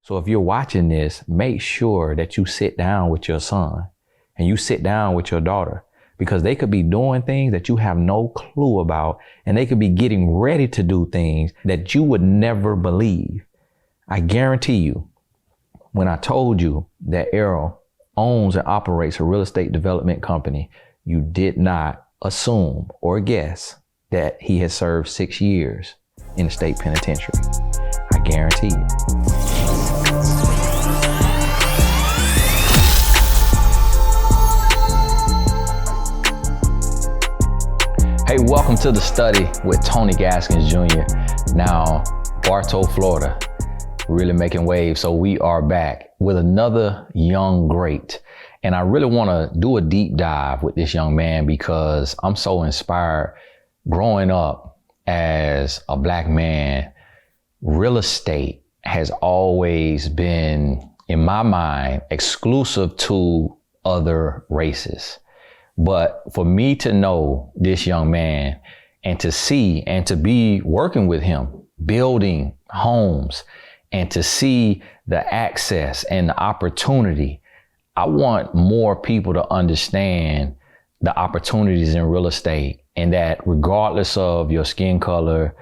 So if you're watching this, make sure that you sit down with your son and you sit down with your daughter, because they could be doing things that you have no clue about, and they could be getting ready to do things that you would never believe. I guarantee you, when I told you that Errol owns and operates a real estate development company, you did not assume or guess that he has served 6 years in the state penitentiary. I guarantee you. Hey, welcome to The Study with Tony Gaskins Jr. Now, Bartow, Florida, really making waves. So we are back with another young great. And I really want to do a deep dive with this young man because I'm so inspired. Growing up as a Black man, real estate has always been, in my mind, exclusive to other races. But for me to know this young man and to see and to be working with him, building homes, and to see the access and the opportunity, I want more people to understand the opportunities in real estate, and that regardless of your skin color,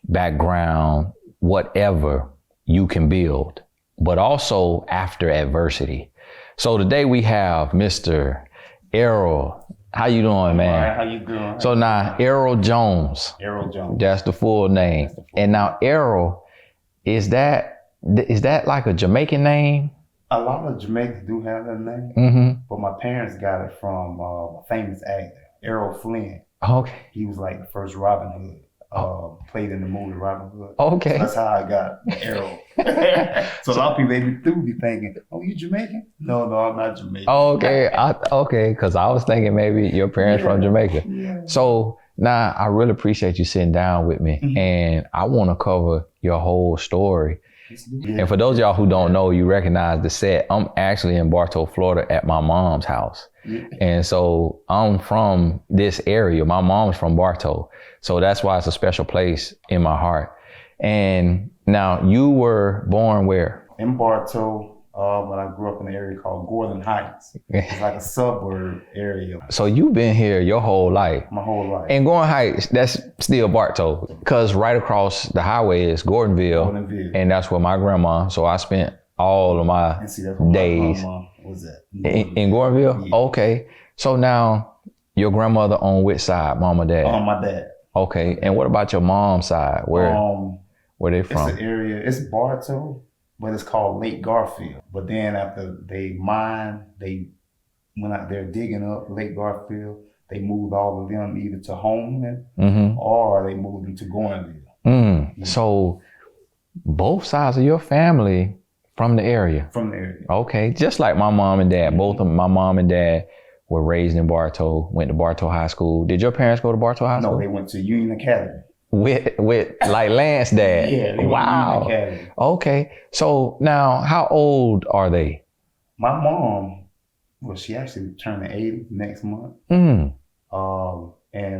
background, whatever, you can build, but also after adversity. So today we have Mr. Errol. How you doing, man? All right, how you doing? So now, Errol Jones. Errol Jones. That's the full name. And now, Errol, is that like a Jamaican name? A lot of Jamaicans do have that name, but my parents got it from a famous actor, Errol Flynn. Okay. He was like the first Robin Hood. Played in the movie Robin Hood. Okay. So that's how I got Errol. So a lot of people do be thinking, "Oh, you Jamaican?" No, I'm not Jamaican. Okay. Because I was thinking maybe your parents from Jamaica. Yeah. So now I really appreciate you sitting down with me, and I want to cover your whole story. And for those of y'all who don't know, you recognize the set. I'm actually in Bartow, Florida at my mom's house. And so I'm from this area. My mom's from Bartow. So that's why it's a special place in my heart. And now you were born where? In Bartow, but I grew up in an area called Gordon Heights. It's like a suburb area. So you've been here your whole life. My whole life. And Gordon Heights, that's still Bartow, because right across the highway is Gordonville. And that's where my grandma, so I spent all of my days. Was that? In Gordonville? Yeah. Okay. So now your grandmother on which side, mom or dad? On my dad. Okay. And what about your mom's side? Where they from? It's an area, it's Bartow, but it's called Lake Garfield. But then after they mine, they went out there digging up Lake Garfield. They moved all of them either to Homeland or they moved them to Gordonville. So both sides of your family from the area? From the area. Okay. Just like my mom and dad. Both of my mom and dad were raised in Bartow, went to Bartow High School. Did your parents go to Bartow High School? No, they went to Union Academy. With like Lance dad? Yeah, they went wow. to Union Academy. Okay. So now, how old are they? My mom, well, she actually turning 80 next month. And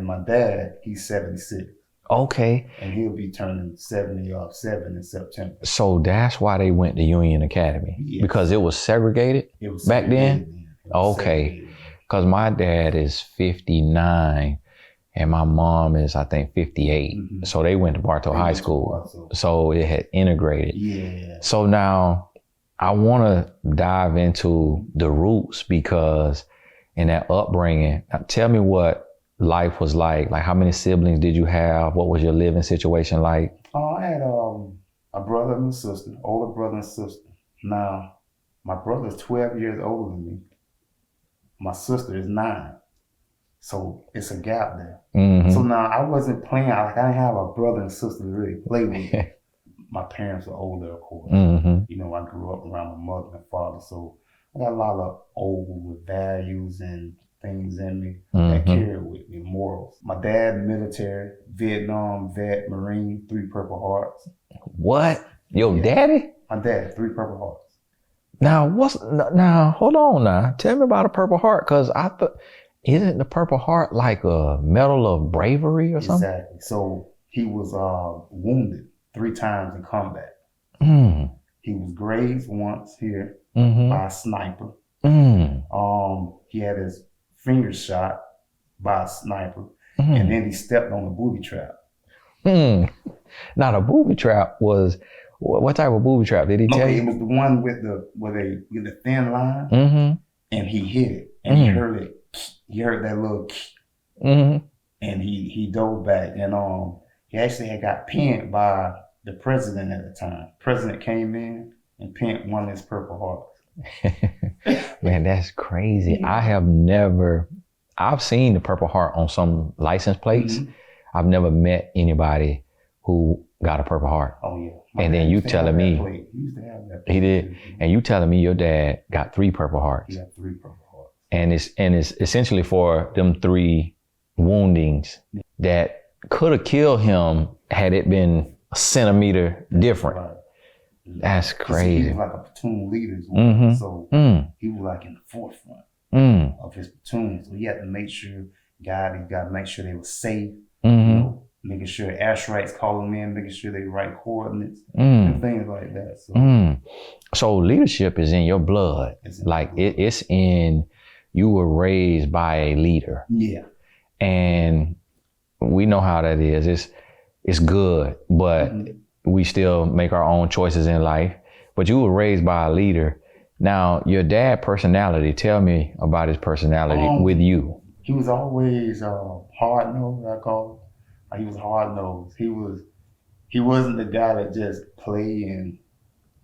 my dad, he's 76. Okay. And he'll be turning 77 in September. So that's why they went to Union Academy? Yes. Because it was segregated back then? Okay. Because my dad is 59 and my mom is, I think, 58. So they went to Bartow High School. So it had integrated. Yeah. So now I want to dive into the roots, because in that upbringing, tell me what life was like how many siblings did you have? What was your living situation like? I had a brother and a sister, older brother and sister. Now, my brother's 12 years older than me. My sister is 9. So it's a gap there. So now I wasn't playing, like I didn't have a brother and sister to really play with. My parents were older, of course. You know, I grew up around my mother and father, so I got a lot of old values and things in me that carry with me, morals. My dad, military, Vietnam, vet, Marine, 3 Purple Hearts. What? Your daddy? My dad, 3 Purple Hearts. Now, hold on now. Tell me about a Purple Heart, because I thought, isn't the Purple Heart like a medal of bravery or something? Exactly. So he was wounded 3 times in combat. He was grazed once here Mm-hmm. by a sniper. Mm. He had his finger shot by a sniper, Mm. and then he stepped on a booby trap. Mm. Now the booby trap was, what type of booby trap did he tell Okay, you? it was the one with the thin line, Mm-hmm. and he hit it, and he heard it. He heard that little, Mm-hmm. and he dove back, and he actually had got pinned by the president at the time. President came in and pinned one of his Purple Hearts. Man, that's crazy. Yeah. I've seen the Purple Heart on some license plates. Mhm. I've never met anybody who got a Purple Heart. Oh yeah. And then you telling me he used to have that. he did, and you telling me your dad got 3 Purple Hearts, He got 3 Purple Hearts. and it's essentially for them 3 woundings that could have killed him had it been a centimeter different. Right. That's He crazy. was like a platoon leader, Mhm. so he was like in the forefront of his platoon. So he had to make sure, he got to make sure they were safe. You know, making sure air strikes calling in, making sure they right coordinates and things like that. So So leadership is in your blood. It's in Like your blood. it's in, you were raised by a leader, yeah, and we know how that is. It's good, but we still make our own choices in life. But you were raised by a leader. Now, your dad personality, tell me about his personality with you. he was always hard nosed. I call it. He was hard nosed. He wasn't the guy that just play and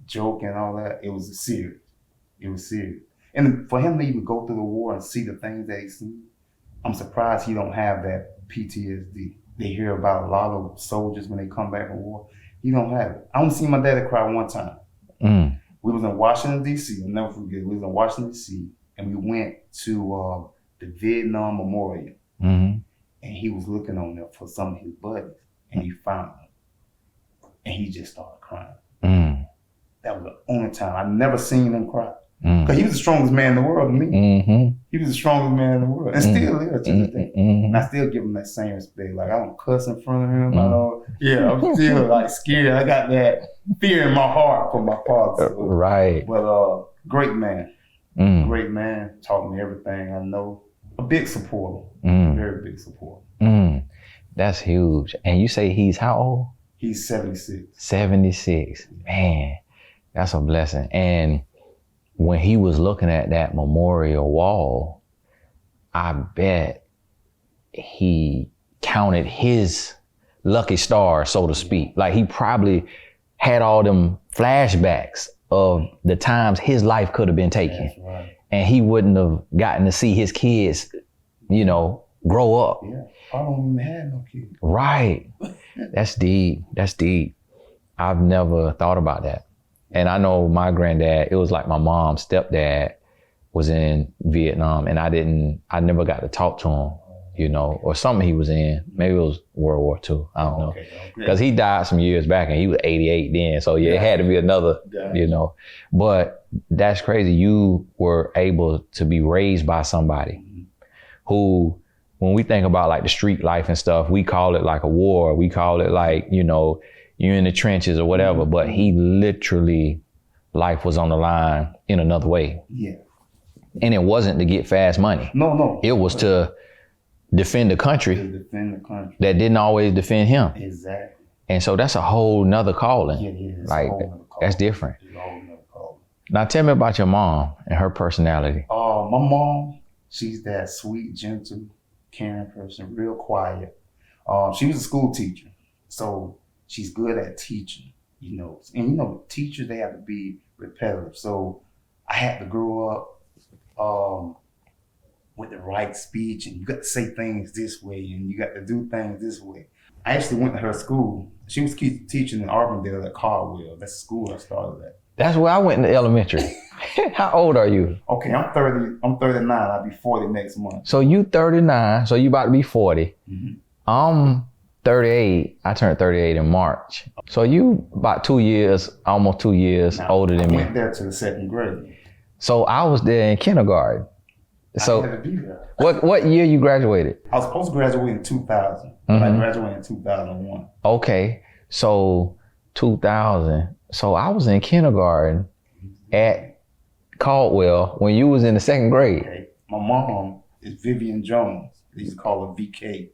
joke and all that. It was serious. It was serious. And for him to even go through the war and see the things that he seen, I'm surprised he don't have that PTSD. They hear about a lot of soldiers when they come back from war. He don't have it. I only seen my daddy cry one time. We was in Washington, D.C. I'll never forget. We was in Washington, D.C. and we went to the Vietnam Memorial. And he was looking on there for some of his buddies, and he found them. And he just started crying. That was the only time. I never seen him cry. Because he was the strongest man in the world to me. He was the strongest man in the world. And still is to this day. And I still give him that same respect. Like, I don't cuss in front of him. I'm still like scared. I got that fear in my heart for my father. So. Right. But great man. Great man. Taught me everything I know. A big supporter. Very big supporter. That's huge. And you say he's how old? He's 76. 76. Man, that's a blessing. And when he was looking at that memorial wall, I bet he counted his lucky stars, so to speak. Like he probably had all them flashbacks of the times his life could have been taken. That's right. And he wouldn't have gotten to see his kids, grow up. Yeah. I don't even have no kids. Right. That's deep. That's deep. I've never thought about that. And I know my granddad, it was like my mom's stepdad was in Vietnam, and I never got to talk to him, or something he was in. Maybe it was World War II. I don't know. Because he died some years back and he was 88 then. So yeah, it had to be another, But that's crazy. You were able to be raised by somebody who, when we think about like the street life and stuff, we call it like a war. We call it like, you're in the trenches or whatever, but he literally, life was on the line in another way. Yeah. And it wasn't to get fast money. No. It was to defend the country To defend the country. that didn't always defend him. Exactly. And so that's a whole nother calling. Yeah, it is. Like, that's different. It's a whole nother calling. Now tell me about your mom and her personality. My mom, she's that sweet, gentle, caring person, real quiet. She was a school teacher. So she's good at teaching, And teachers, they have to be repetitive. So I had to grow up with the right speech, and you got to say things this way, and you got to do things this way. I actually went to her school. She was teaching in Auburndale at Caldwell. That's the school I started at. That's where I went in elementary. How old are you? Okay, I'm 30. I'm 39. I'll be 40 next month. So you 39. So you about to be 40. I'm 38. I turned 38 in March. So you about 2 years, almost 2 years older than me. I went there to the 2nd grade. So I was there in kindergarten. So I had to be there. what year you graduated? I was supposed to graduate in 2000, but I graduated in 2001. Okay, so 2000. So I was in kindergarten at Caldwell when you was in the 2nd grade. Okay. My mom is Vivian Jones. They used to call her VK.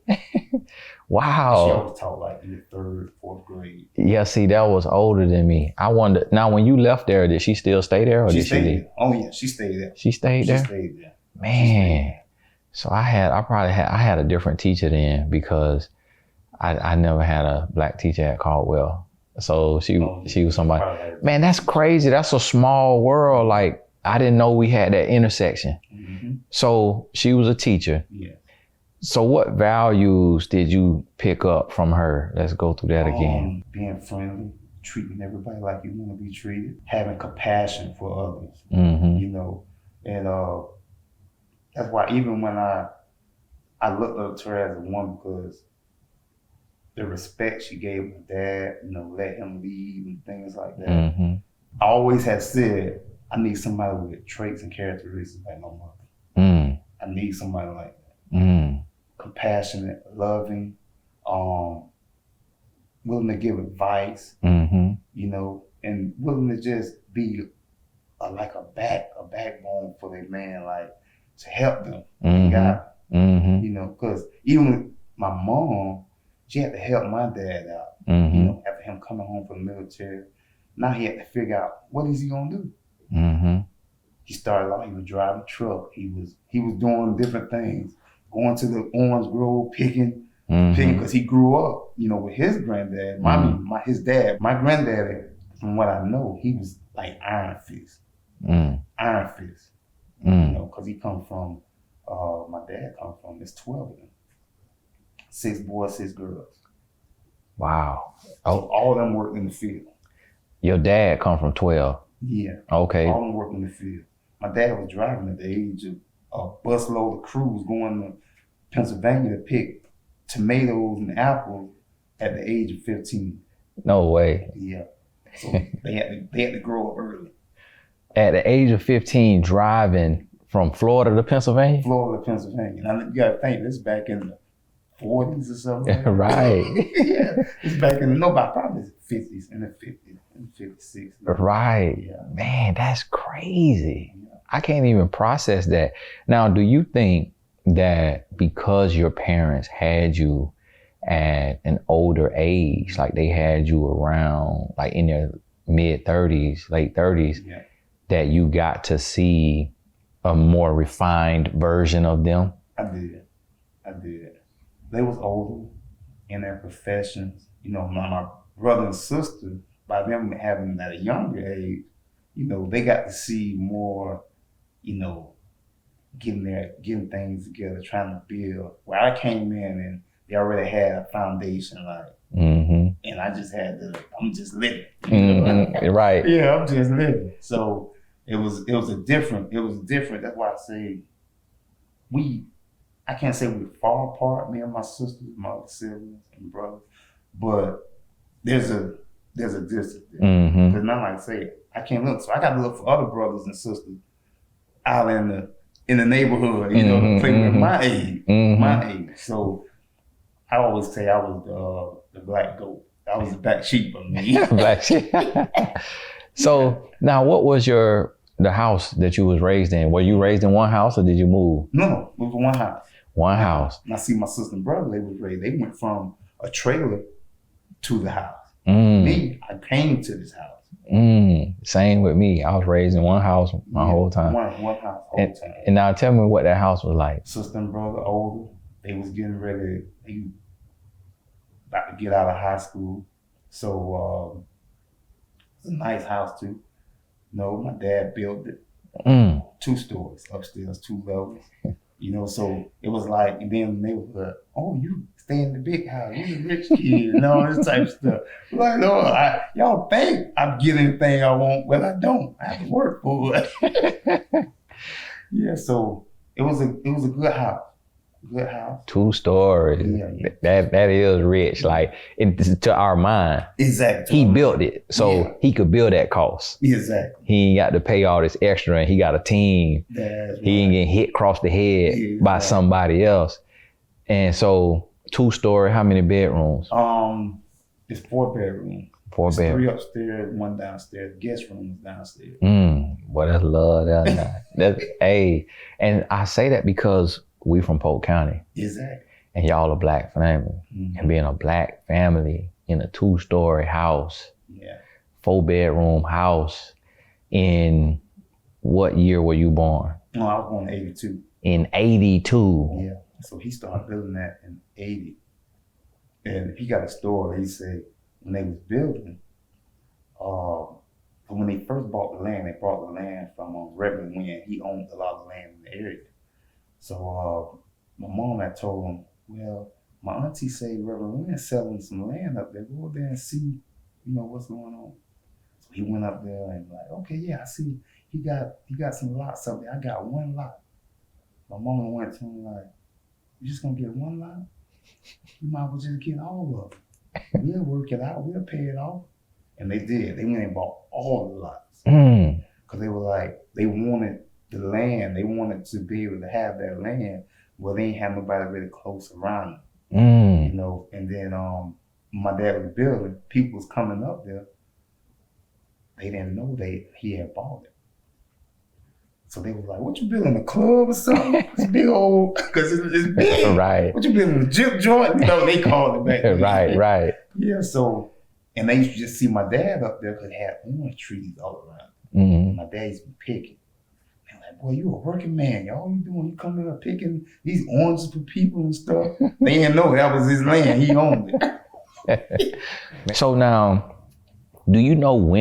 Wow. She always taught like in the 3rd, 4th grade. Yeah, see, that was older than me. I wonder, now when you left there, did she still stay there or She did she stayed leave? there. Oh yeah, she stayed there. She stayed there? She stayed there. Man. So I had a different teacher then because I never had a black teacher at Caldwell. So she was somebody. Man, that's crazy. That's a small world. Like, I didn't know we had that intersection. Mm-hmm. So she was a teacher. Yeah. So what values did you pick up from her? Let's go through that again. Being friendly, treating everybody like you want to be treated, having compassion for others, Mm-hmm. you know, and that's why even when I looked up to her as a woman, because the respect she gave my dad, you know, let him lead and things like that. Mm-hmm. I always had said, I need somebody with traits and characteristics like my mother. Mm. I need somebody like that. Mm. Compassionate, loving, willing to give advice, Mm-hmm. you know, and willing to just be like a backbone for their man, like to help them. Mm-hmm. God, Mm-hmm. you know, because even with my mom, she had to help my dad out. Mm-hmm. You know, after him coming home from the military, now he had to figure out what is he gonna do. Mm-hmm. He started out, he was driving a truck. He was doing different things, going to the orange grove, picking, because he grew up, you know, with his granddad. His dad, my granddaddy, from what I know, he was like Iron Fist. Iron Fist. You know, because he come from, my dad come from, it's 12 of them. 6 boys, 6 girls. Wow. So all of them worked in the field. Your dad come from 12. Yeah. Okay. All of them worked in the field. My dad was driving at the age of a busload of crews going to Pennsylvania to pick tomatoes and apples at the age of 15. No way. Yeah. So they had to grow up early. At the age of 15, driving from Florida to Pennsylvania? Florida to Pennsylvania. Now you gotta think this back in the 40s or something. Right. Yeah. It's back in probably the 50s, in the 50s, in the 56. Right. Yeah. Man, that's crazy. Yeah. I can't even process that. Now, do you think that because your parents had you at an older age, like they had you around like in their mid 30s, late 30s, Yeah. that you got to see a more refined version of them? I did. They was older in their professions. You know, my brother and sister, by them having at a younger age, you know, they got to see more, you know, getting things together, trying to build. Where I came in and they already had a foundation, like, and I just I'm just living. You know? Right. Yeah, I'm just living. So it was different. That's why I say I can't say we're far apart, me and my sisters, my other siblings and brothers, but there's a distance there. Because now, like I say, I can't look. So I got to look for other brothers and sisters out in the neighborhood, you know, to play with my age. So I always say I was the black goat. I was the black sheep of me. Black sheep. So now, what was the house that you was raised in? Were you raised in one house or did you move? No, we were one house. One house. And I see my sister and brother, they went from a trailer to the house. Me, I came to this house. Same with me. I was raised in one house my whole time. One house whole time. And now tell me what that house was like. Sister and brother, older, they was getting ready, they about to get out of high school. So it's a nice house too. No, my dad built it. 2 stories, upstairs, 2 levels. You know, so it was like, and then the neighborhood, oh, you stay in the big house, you a rich kid, and all this type of stuff. Like, no, y'all think I'm getting anything I want, well, I don't. I have to work for it. Yeah, so it was a good house. Good house. 2 stories. Yeah. That is rich. Like, to our mind. Exactly. He built it, so he could build that cost. Exactly. He ain't got to pay all this extra, and he got a team. That's He ain't getting hit across the head by somebody else. And so 2 story, how many bedrooms? It's 4 bedrooms. 4 It's bedroom. 3 upstairs, 1 downstairs. Guest room is downstairs. Boy, that's love. That's hey, and I say that because we from Polk County, Exactly. and y'all a black family, and being a black family in a 2-story house, Yeah. 4 bedroom house. In what year were you born? No, I was born in 82. In 82. Yeah. So he started building that in 80. And he got a story. He said when they was building, when they first bought the land, they bought the land from Reverend Wynn. He owned a lot of land in the area. So my mom had told him, well, my auntie say Reverend Wynn selling some land up there. Go over there and see, what's going on. So he went up there and like, okay, yeah, I see. He got some lots up there. I got 1 lot. My mom went to him like, you just gonna get 1 lot? You might as well just get all of it. We'll work it out. We'll pay it off. And they did. They went and bought all the lots. Because they were like, they wanted the land. They wanted to be able to have that land where they ain't have nobody really close around them. And then my dad was building. People was coming up there. They didn't know he had bought it. So they was like, what you building, a club or something? It's big old, because it's big. Right. What you building, a gyp joint? They called it back then. Right. Yeah, so, and they used to just see my dad up there because he had orange trees all around. My dad used to be picking. They're like, boy, you a working man. All you doing, you coming up picking these oranges for people and stuff. They didn't know that was his land. He owned it. So now, do you know what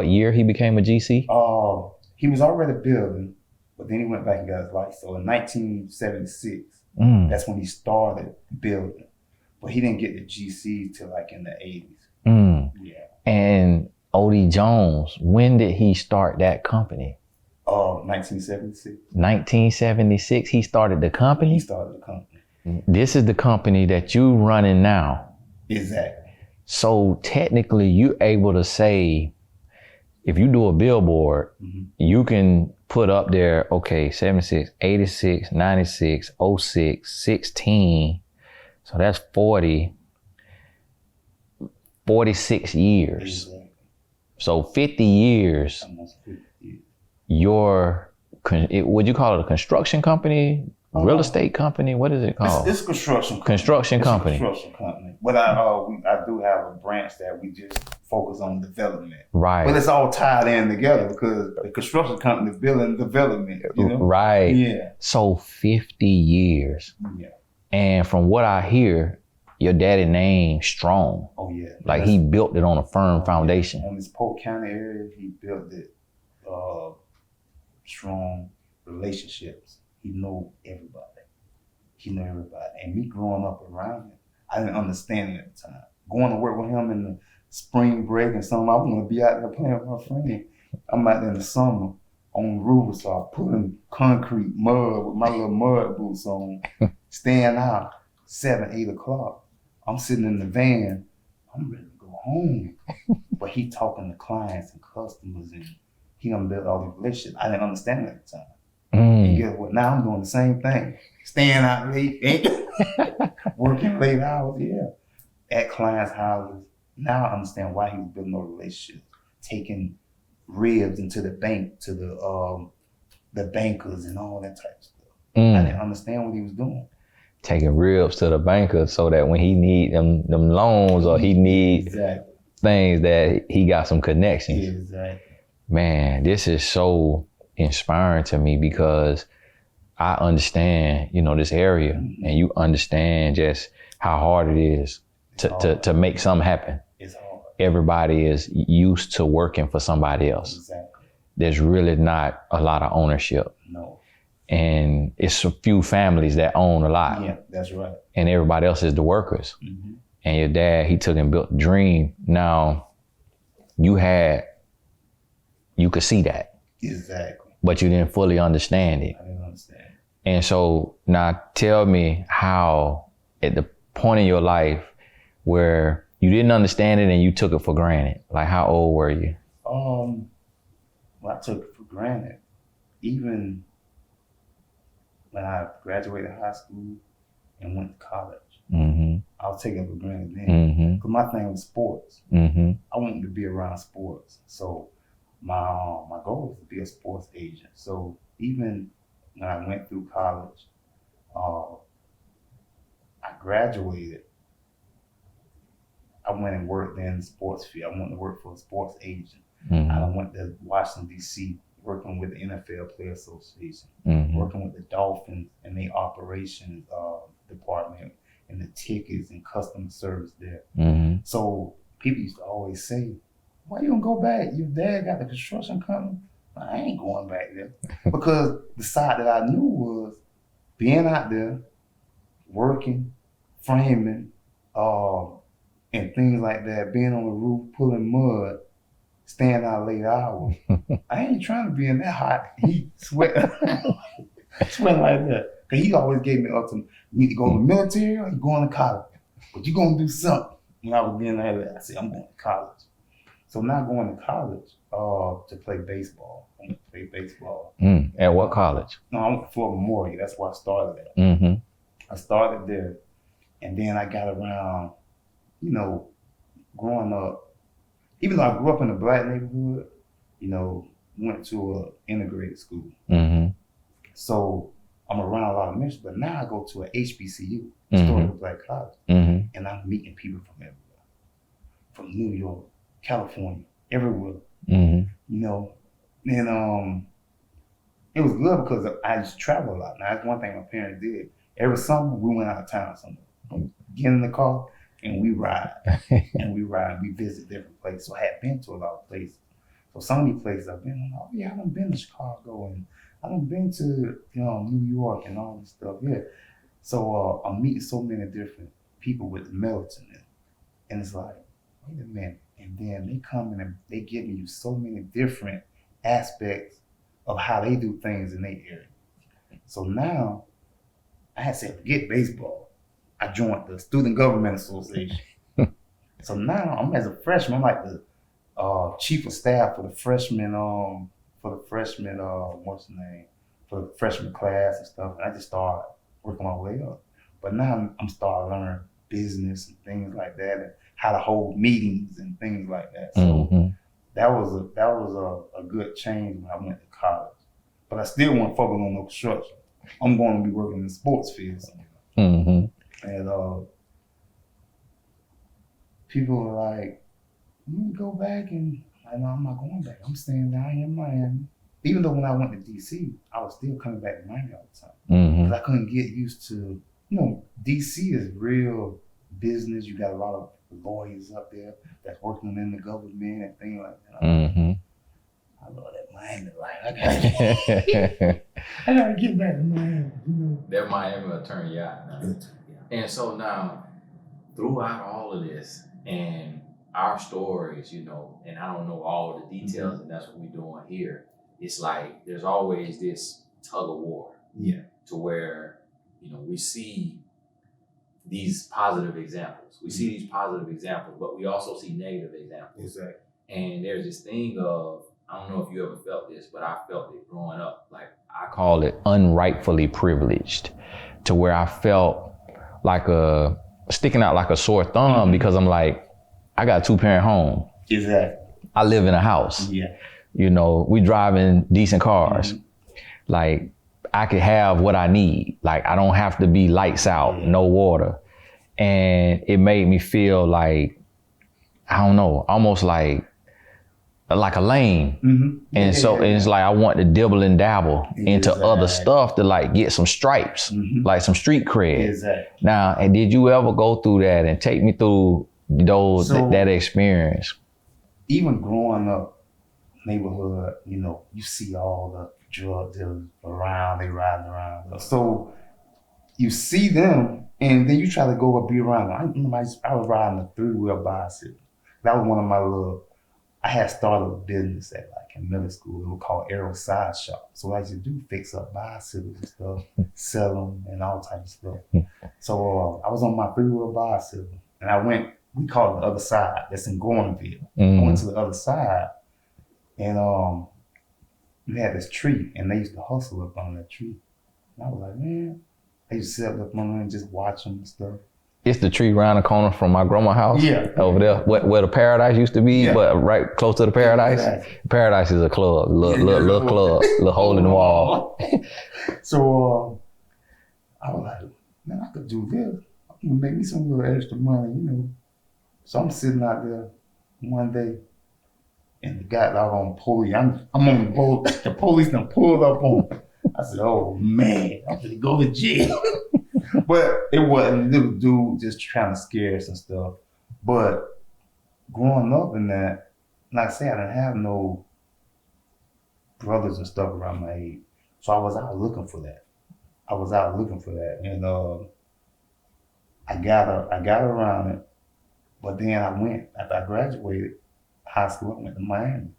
year he became a GC? He was already building, but then he went back and got his license. So in 1976, that's when he started building. But he didn't get the GC till like in the 80s. Yeah. And O.D. Jones, when did he start that company? 1976. 1976, he started the company? He started the company. This is the company that you running now. Exactly. So technically, you're able to say, if you do a billboard, you can put up there, okay, 76, 86, 96, 06, 16. So that's 46 years. Exactly. So 50 years, Almost 50 years. Would you call it a construction company? Real estate company? What is it called? It's a construction company. Construction company. Construction company. But I do have a branch that we just focus on development. Right. But it's all tied in together because the construction company is building development. Right. Yeah. So 50 years. Yeah. And from what I hear, your daddy name strong. Oh yeah. Like he built it on a firm foundation. On this Polk County area, he built it strong relationships. He know everybody. And me growing up around him, I didn't understand it at the time. Going to work with him in the spring break and something, I want to be out there playing with my friend. I'm out there in the summer on roofs, so I'm pulling concrete mud with my little mud boots on, staying out 7, 8 o'clock. I'm sitting in the van, I'm ready to go home. But he talking to clients and customers and he done built all these relationships. I didn't understand it at the time. And guess what? Now I'm doing the same thing. Staying out late, working late hours, at clients' houses. Now I understand why he was building those relationships, taking ribs into the bank to the bankers and all that type of stuff. I didn't understand what he was doing. Taking ribs to the banker so that when he need them loans or he need things that he got some connections. Exactly. Man, this is so inspiring to me because I understand, this area and you understand just how hard it is to make something happen. It's hard. Everybody is used to working for somebody else. Exactly. There's really not a lot of ownership. No. And it's a few families that own a lot. Yeah, that's right. And everybody else is the workers. And your dad, he took and built the dream. Now, you could see that. Exactly. But you didn't fully understand it. I didn't understand. And so now tell me how at the point in your life where you didn't understand it and you took it for granted, like how old were you? Well, I took it for granted. Even when I graduated high school and went to college, I was taking it for granted then. Mm-hmm. Because my thing was sports. Mm-hmm. I wanted to be around sports. So my goal was to be a sports agent. So even when I went through college, I graduated. I went and worked in the sports field. I went to work for a sports agent. Mm-hmm. I went to Washington, D.C., working with the NFL Player Association, Mm-hmm. working with the Dolphins and their operations department and the tickets and customer service there. Mm-hmm. So people used to always say, why you don't go back? Your dad got the construction company. I ain't going back there. Because the side that I knew was being out there, working, framing, and things like that, being on the roof, pulling mud, staying out late hours. I ain't trying to be in that hot heat, sweating like that. Because he always gave me ultimatum. You need to go to the military or you going to college. But you're going to do something. When I was being like that, I said, I'm going to college. So now going to college to play baseball. I went to play baseball. At what college? No, I went to Florida Memorial. That's where I started at. Mm-hmm. I started there. And then I got around, you know, growing up. Even though I grew up in a black neighborhood, you know, went to an integrated school. Mm-hmm. So I'm around a lot of Michigan, but now I go to a HBCU, Mm-hmm. Historical Black College, Mm-hmm. and I'm meeting people from everywhere. From New York, California, everywhere. Mm-hmm. You know, and it was good because I just travel a lot. Now that's one thing my parents did. Every summer we went out of town somewhere. Get in the car and we ride. We visit different places. So I had been to a lot of places. So some of these places I've been, oh yeah, I done been to Chicago and I done been to New York and all this stuff. Yeah. So I'm meeting so many different people with the melting in it. And it's like, wait a minute. And then they come in and they giving you so many different aspects of how they do things in their area. So now I had to say, forget baseball. I joined the Student Government Association. So now I'm as a freshman, I'm like the chief of staff for the freshman, what's the name? For the freshman class and stuff. And I just started working my way up. But now I'm starting to learn business and things like that, and how to hold meetings and things like that. So Mm-hmm. that was a good change when I went to college. But I still want to focus on no construction. I'm going to be working in the sports field somewhere. Mm-hmm. And people are like, you need to go back, and I know I'm not going back. I'm staying down here in Miami. Even though when I went to DC, I was still coming back to Miami all the time. Mm-hmm. Because I couldn't get used to, DC is real business. You got a lot of lawyers up there that's working in the government and things like that. Mm-hmm. I love that Miami life. I gotta get back to Miami. That Miami will turn you out now. And so now, throughout all of this and our stories, and I don't know all the details, and that's what we're doing here. It's like there's always this tug of war. Yeah. To where, we see these positive examples. We see these positive examples, but we also see negative examples. Exactly. And there's this thing of, I don't know if you ever felt this, but I felt it growing up. Like, I call it unrightfully privileged, to where I felt like sticking out like a sore thumb, because I'm like, I got a 2-parent home. Exactly. I live in a house. Yeah. We driving decent cars. Mm-hmm. Like, I could have what I need. Like, I don't have to be lights out, no water. And it made me feel like, I don't know, almost like a lame. Mm-hmm. And so it's like I want to dibble and dabble into other stuff to like get some stripes, like some street cred. Exactly. Now, and did you ever go through that and take me through that experience? Even growing up, neighborhood, you see all the drug dealers around, they riding around. So you see them, and then you try to go up, be around them. I was riding a 3-wheel bicycle. That was one of my I had started a business in middle school. It was called Aero Side Shop. So what I used to do, fix up bicycles and stuff, sell them and all types of stuff. So I was on my 3-wheel bicycle, and I went, we call it the other side, that's in Gordonville. I went to the other side, and we had this tree, and they used to hustle up on that tree. And I was like, man, I used to sit up under and just watch them and stuff. It's the tree around the corner from my grandma's house. Yeah. Over there, where the Paradise used to be, Yeah. but right close to the Paradise. Exactly. Paradise is a club, little club, little hole in the wall. So I was like, man, I could do this. I can make me some little extra money, you know. So I'm sitting out there one day, and the guy on police, I'm on the boat, the police done pulled up on me. I said, oh man, I'm gonna go to jail. But it wasn't little dude just trying to scare us and stuff. But growing up in that, like I say, I didn't have no brothers and stuff around my age. So I was out looking for that. And I got around it. But then I went, after I graduated high school, I went to Miami.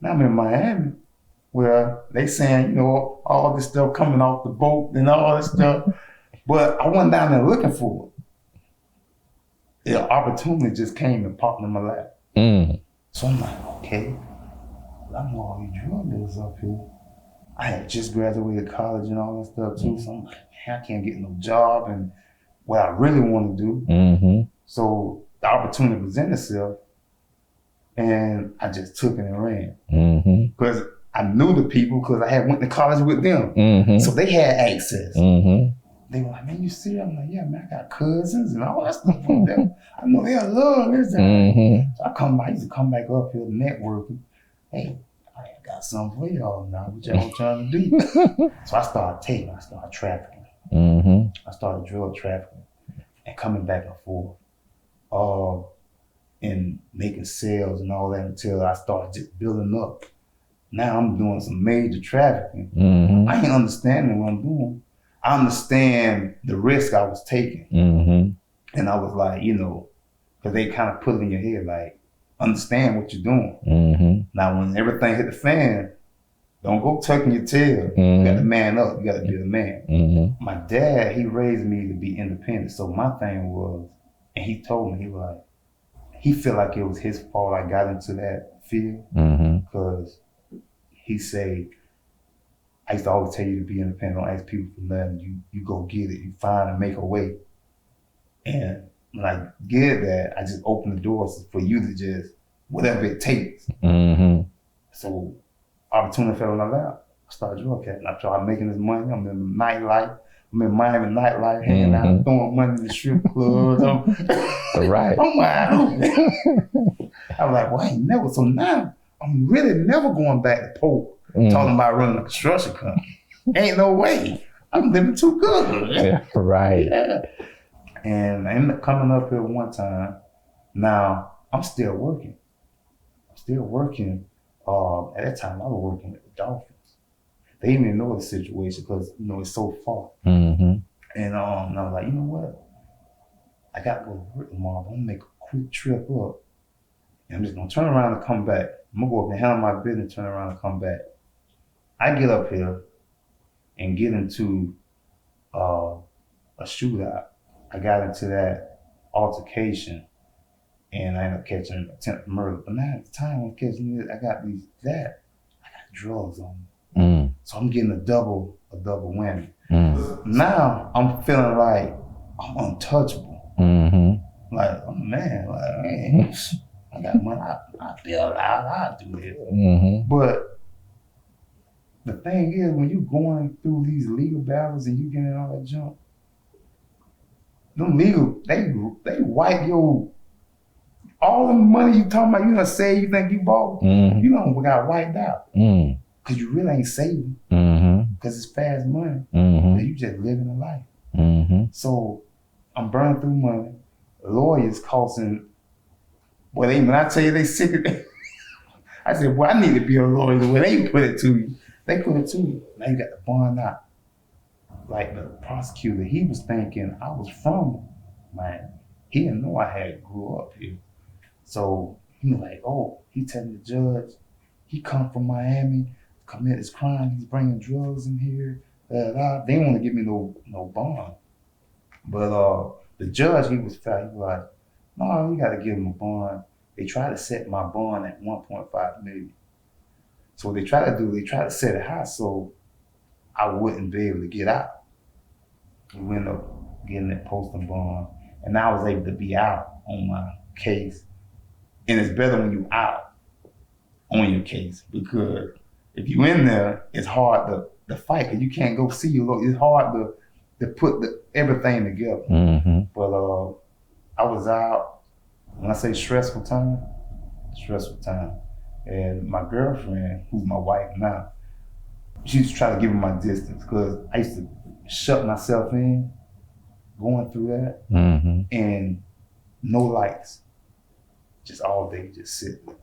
Now I'm in Miami, where they saying, you know, all this stuff coming off the boat and all this stuff. But I went down there looking for it. The opportunity just came and popped in my lap. So I'm like, okay, I know all these drug dealers up here. I had just graduated college and all that stuff too. So I'm like, man, I can't get no job and what I really want to do. So the opportunity presented itself, and I just took it and ran. Because I knew the people because I had went to college with them. So they had access. They were like, man, you see? I'm like, yeah, man, I got cousins and all that stuff from them. I know they'll love this. So I used to come back up here networking. Hey, I got something for y'all now. What y'all trying to do? So I started trafficking. I started drug trafficking and coming back and forth. And making sales and all that until I started just building up. Now I'm doing some major trafficking. I ain't understanding what I'm doing. I understand the risk I was taking. And I was like, you know, because they kind of put it in your head, like, understand what you're doing. Now, when everything hit the fan, don't go tucking your tail. You got to man up. You got to be the man. My dad, he raised me to be independent. So my thing was, and he told me, he was like, he felt like it was his fault I got into that field because he said, I used to always tell you to be independent, don't ask people for nothing. You go get it, you find and make a way. And when I get that, I just open the doors for you to just, whatever it takes. So opportunity fell in my lap. I started drug catching. I started making this money. I'm in the nightlife. I'm in Miami nightlife, hanging out, throwing money in the strip clubs. Right. I'm wide open. I was like, well, I ain't never. So now I'm really never going back to Pope talking about running a construction company. Ain't no way. I'm living too good. Yeah, right. Yeah. And I ended up coming up here one time. Now I'm still working. At that time, I was working with the Dolphins. They didn't even know the situation because, you know, it's so far. And I was like, you know what? I got to go to work tomorrow. I'm going to make a quick trip up. And I'm just going to turn around and come back. I'm going to go up and handle my business, turn around and come back. I get up here and get into a shootout. I got into that altercation and I ended up catching an attempted murder. But now at the time I'm catching it, I got drugs on me. So I'm getting a double whammy. Now I'm feeling like I'm untouchable. Like, I'm a man. Like, I got money. I bail out. I do this. But the thing is, when you're going through these legal battles and you getting all that junk, them legal, they wipe your all the money you talking about. You done say you think you bought. You done got wiped out. Cause you really ain't saving. Cause it's fast money. And you just living a life. So I'm burning through money. Lawyers costing. Well, when I tell you they sick of it, I said, well, I need to be a lawyer. When they put it to you, they put it to you. Now you got the bond out. Like the prosecutor, he was thinking I was from Miami. He didn't know I had grew up here. So he was like, oh, he telling the judge, he come from Miami, commit this crime, he's bringing drugs in here. They didn't want to give me no bond. But the judge, he was fat. He was like, no, we got to give him a bond. They tried to set my bond at 1.5 million. So what they try to do, they try to set it high so I wouldn't be able to get out. We ended up getting that posting bond. And now I was able to be out on my case. And it's better when you out on your case, because if you in there, it's hard to fight, because you can't go see your lawyer. It's hard to put everything together. But I was out, when I say stressful time. And my girlfriend, who's my wife now, she used to try to give me my distance, because I used to shut myself in going through that, and no lights, just all day, just sitting there.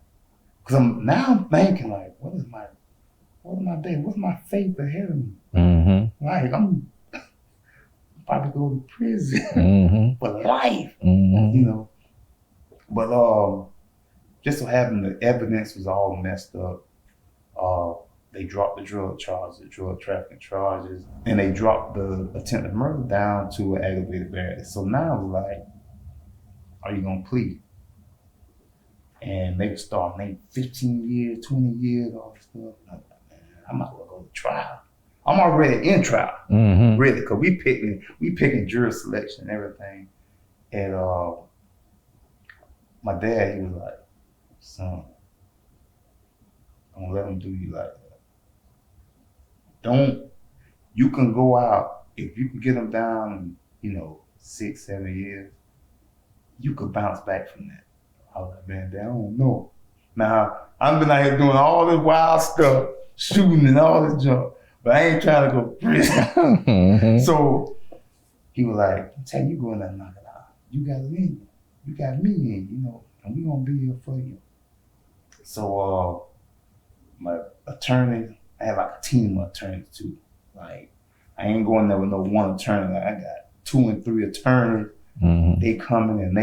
Because I'm thinking, like, what am I doing? What's my fate ahead of me? Like, I'm about to go to prison for life, you know. But just so happened the evidence was all messed up. They dropped the drug trafficking charges, and they dropped the attempted murder down to an aggravated battery. So now it's like, are you gonna plead? And they were starting 15 years, 20 years, all this stuff. I'm like, man, I might as well go to trial. I'm already in trial, really, because we picking jury selection and everything. And my dad, he was like, son, don't let them do you like that. You can go out, if you can get them down, 6, 7 years, you could bounce back from that. I was like, man, I don't know. Now, I've been out here doing all this wild stuff, shooting and all this junk, but I ain't trying to go to prison. So he was like, I'm telling you, go in there and knock it out. You got me. You got me in, and we gonna be here for you. So my attorney, I had like a team of attorneys too. Like, I ain't going there with no one attorney. Like, I got 2 and 3 attorneys. They coming and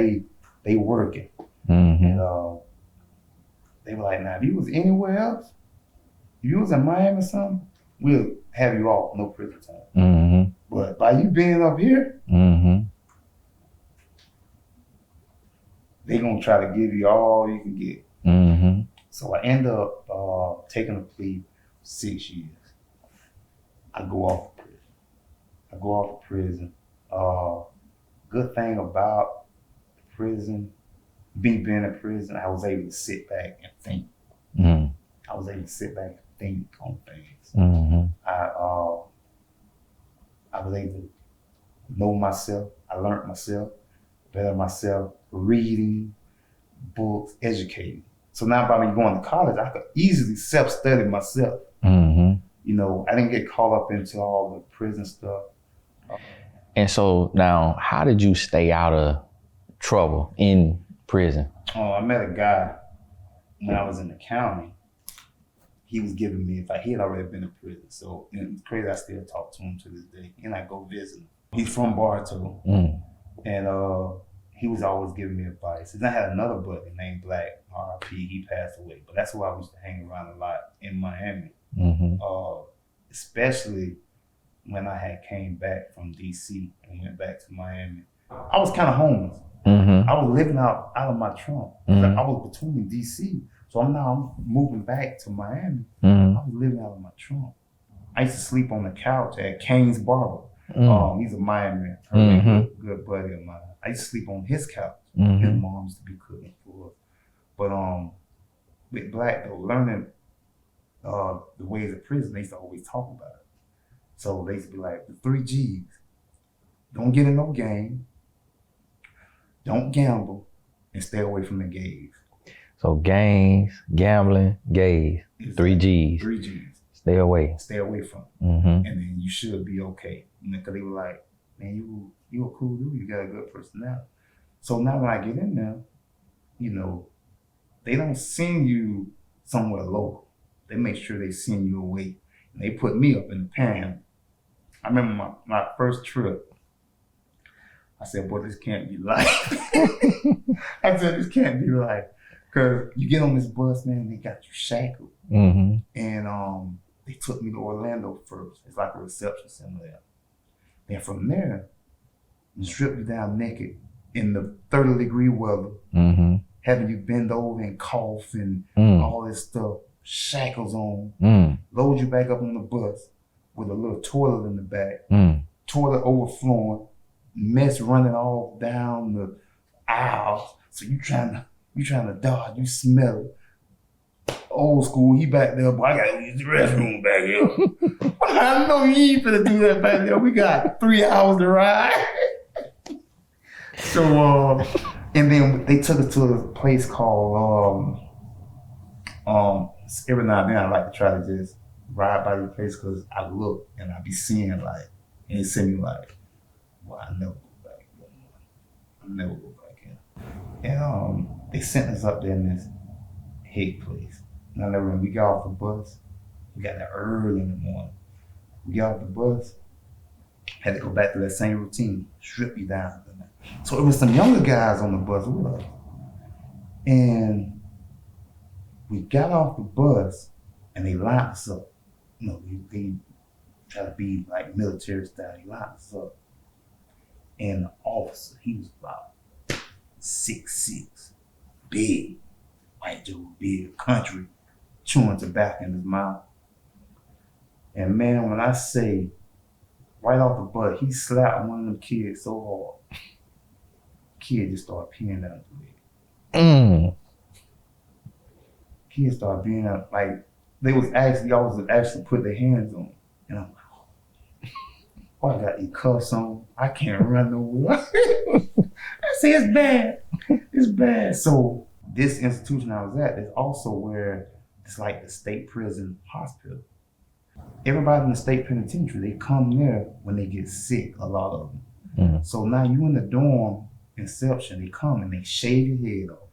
they working. And they were like, now, if you was anywhere else, if you was in Miami or something, we'll have you off, no prison time. But by you being up here, they gonna try to give you all you can get. So I end up taking a plea 6 years. I go off of prison. Good thing about prison, being in prison, I was able to sit back and think. I was able to sit back and think on things. I was able to know myself. I learned myself, better myself, reading, books, educating. So now by me going to college, I could easily self-study myself. I didn't get caught up into all the prison stuff. And so now, how did you stay out of trouble in prison? I met a guy when I was in the county. He was giving me advice. He had already been in prison. So it's crazy, I still talk to him to this day. And I go visit him. He's from Bartow. And he was always giving me advice. And I had another buddy named Black, R.I.P. He passed away. But that's who I used to hang around a lot in Miami. Especially when I had came back from D.C. and went back to Miami. I was kind of homeless. I was living out of my trunk. I was between D.C. So I'm moving back to Miami. I was living out of my trunk. I used to sleep on the couch at Kane's Barber. He's a Miami man, good buddy of mine. I used to sleep on his couch. His mom used to be cooking for us. But with Black though, learning the ways of prison, they used to always talk about it. So they used to be like, the 3 G's. Don't get in no game, don't gamble, and stay away from the gays. So gangs, gambling, gays, 3 G's. 3 G's. Stay away. Stay away from it. And then you should be okay. Because they were like, man, you a cool dude, you got a good personality. So now when I get in there, they don't send you somewhere local. They make sure they send you away. And they put me up in the Panhandle. I remember my first trip. I said, boy, this can't be life. I said, this can't be life. Because you get on this bus, man, and they got you shackled. And they took me to Orlando first. It's like a reception center there. Then from there, strip you down naked in the 30-degree weather, having you bend over and cough and all this stuff, shackles on, load you back up on the bus with a little toilet in the back, toilet overflowing, mess running all down the aisles. So you trying to dodge, you smell it. Old school, he back there, boy, I gotta use the restroom back here. I know you ain't finna do that back there. We got 3 hours to ride. So, and then they took us to a place called, every now and then I like to try to just ride by the place because I look and I be seeing like, and it send me like, well, I never go back here. I never go back here. And they sent us up there in this Hague place. And I never, when we got off the bus, we got there early in the morning. We got off the bus, had to go back to that same routine, strip you down. So it was some younger guys on the bus with us. And we got off the bus and they lined us up. You know, they try to be like military style. They lined us up. And the officer, he was about 6'6", big, white dude, big, country, chewing tobacco in his mouth. And man, when I say right off the butt, he slapped one of them kids so hard, kid just started peeing down the leg. Kids started being out, like, they was actually, y'all was actually put their hands on me. And I'm like, oh, I got these cuffs on. I can't run nowhere. I say, it's bad. It's bad. So this institution I was at is also where it's like the state prison hospital. Everybody in the state penitentiary, they come there when they get sick, a lot of them. So now you in the dorm, inception, they come and they shave your head off.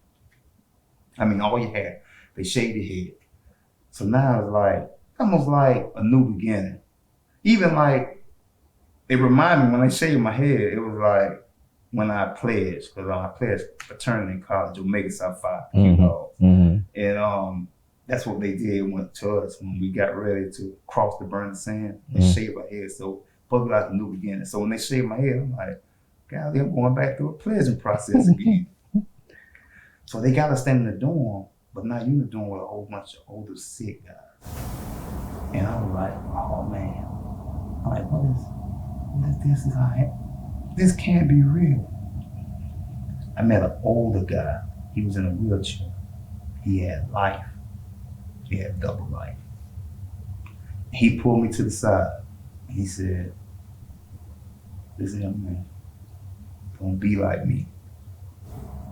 I mean, all your hair, they shave your head. So now it's like, almost like a new beginning. Even like, it reminded me when they shaved my head, it was like when I pledged, because I pledged fraternity in college, Omega Psi Phi, and that's what they did went to us when we got ready to cross the burning sand. They shaved our head, so supposed to be like a new beginning. So when they shaved my head, I'm like, golly, I'm going back through a pledging process again. So they got us standing in the dorm, but now you in the dorm with a whole bunch of older sick guys. And I was like, oh man. I'm like, what is this? This can't be real. I met an older guy. He was in a wheelchair. He had life. He had double life. He pulled me to the side and he said, listen, young man, don't be like me.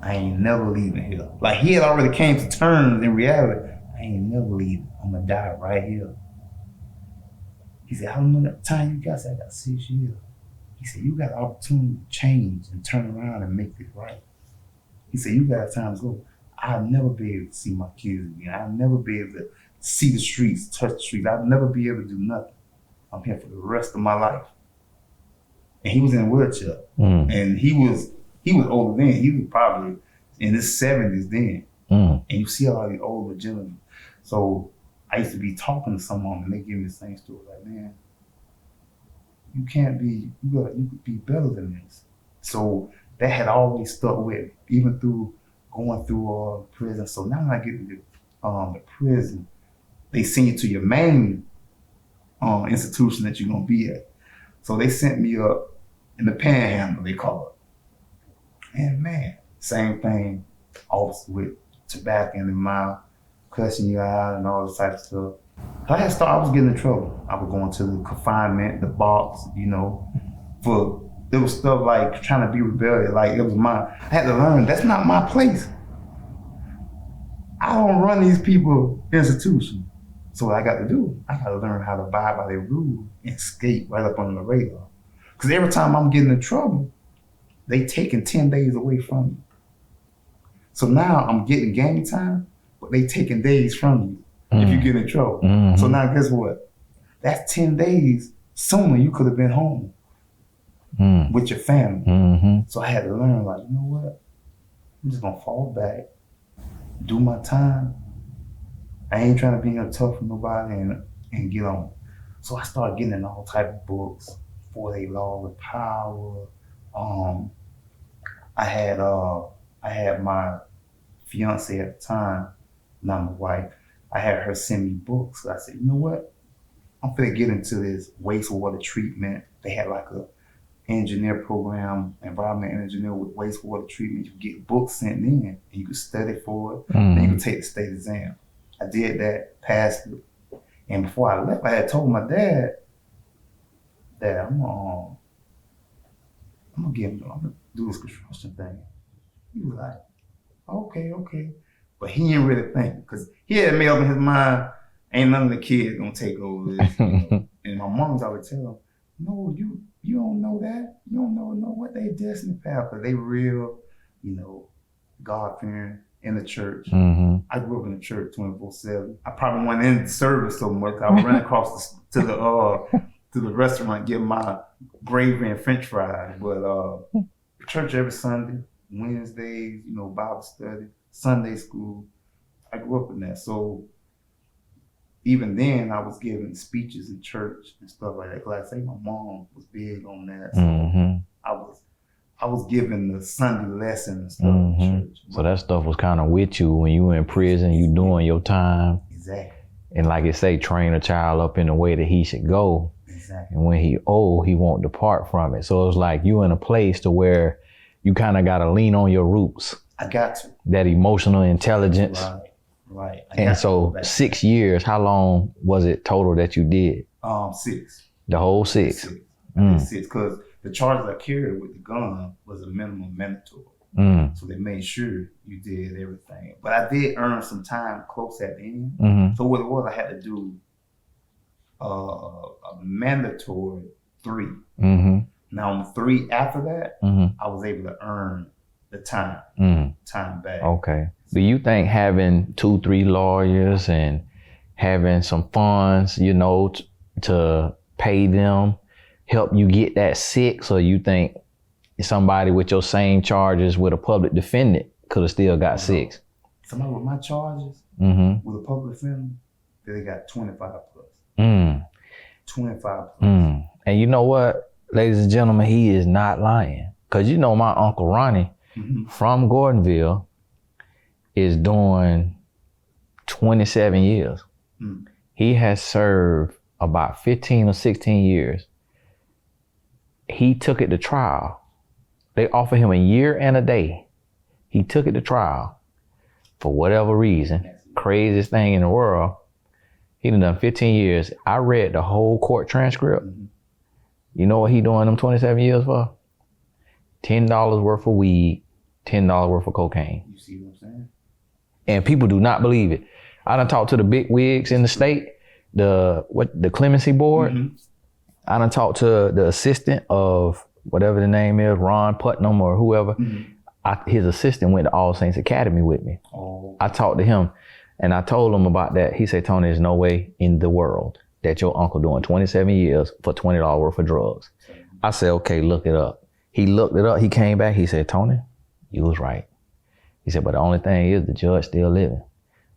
I ain't never leaving here. Like he had already came to terms in reality. I ain't never leaving. I'm gonna die right here. He said, how much time you got? I said, I got 6 years. He said, you got the opportunity to change and turn around and make this right. He said, you got time to go. I'll never be able to see my kids again. I'll never be able to see the streets, touch the streets. I'll never be able to do nothing. I'm here for the rest of my life. And he was in a wheelchair. And he was older then. He was probably in his 70s then. And you see all these older gentlemen. So I used to be talking to someone and they give me the same story. Like, man, you could be better than this. So that had always stuck with me, even through going through prison. So now when I get to the prison, they send you to your main institution that you're gonna be at. So they sent me up in the Panhandle, they call it. And man, same thing, officer with tobacco in the mouth, cussing you out and all this type of stuff. I was getting in trouble. I was going to the confinement, the box, you know, there was stuff like trying to be rebellious, like it was I had to learn, that's not my place. I don't run these people institutions. So what I got to do, I got to learn how to abide by their rules and skate right up on the radar. Because every time I'm getting in trouble, they taking 10 days away from me. So now I'm getting game time, but they taking days from you if you get in trouble. So now guess what? That's 10 days sooner you could have been home with your family. So I had to learn, like, you know what? I'm just gonna fall back, do my time. I ain't trying to be tough for nobody and get on. So I started getting in all type of books, 48 Laws of Power. I had my fiance at the time, not my wife, I had her send me books. So I said, you know what? I'm finna get into this wastewater treatment. They had like engineer program, environmental engineer with wastewater treatment. You get books sent in, and you could study for it, and you could take the state exam. I did that, passed it, and before I left, I had told my dad that I'm gonna do this construction thing. He was like, okay. But he didn't really think, because he had made up in his mind, ain't none of the kids gonna take over this. And my mom's always tell him, no, you don't know that. You don't know what they destiny path, because they real, God-fearing in the church. I grew up in the church 24/7. I probably went in service so much, I would run across to the restaurant, get my gravy and French fries. But church every Sunday, Wednesdays, Bible study, Sunday school. I grew up in that. So even then, I was giving speeches in church and stuff like that. Cause I say my mom was big on that. So I was giving the Sunday lesson and stuff in church. So that stuff was kind of with you when you were in prison, you doing your time. Exactly. And like it say, train a child up in the way that he should go. Exactly. And when he old, he won't depart from it. So it's like you in a place to where you kind of got to lean on your roots. I got to. That emotional intelligence. Right. And so 6 years, how long was it total that you did? 6. The whole 6? 6. I did 6, because the charges I carried with the gun was a minimum mandatory. So they made sure you did everything. But I did earn some time close at the end. So what it was, I had to do a mandatory 3. Now on 3 after that, I was able to earn the time back. Okay. Do you think having 2-3 lawyers and having some funds, to pay them help you get that 6, or you think somebody with your same charges with a public defendant could have still got 6? Somebody with my charges with a public defendant, they got 25 plus. 25 plus. And you know what, ladies and gentlemen, he is not lying. Because my Uncle Ronnie from Gordonville is doing 27 years. He has served about 15 or 16 years. He took it to trial. They offered him a year and a day. He took it to trial for whatever reason. Craziest thing in the world. He done 15 years. I read the whole court transcript. You know what he doing them 27 years for? $10 worth of weed, $10 worth of cocaine. You see what I'm saying? And people do not believe it. I done talked to the big wigs in the state, the clemency board. I done talked to the assistant of whatever the name is, Ron Putnam or whoever. His assistant went to All Saints Academy with me. I talked to him and I told him about that. He said, Tony, there's no way in the world that your uncle doing 27 years for $20 worth of drugs. I said, okay, look it up. He looked it up. He came back. He said, Tony, you was right. He said, but the only thing is the judge still living.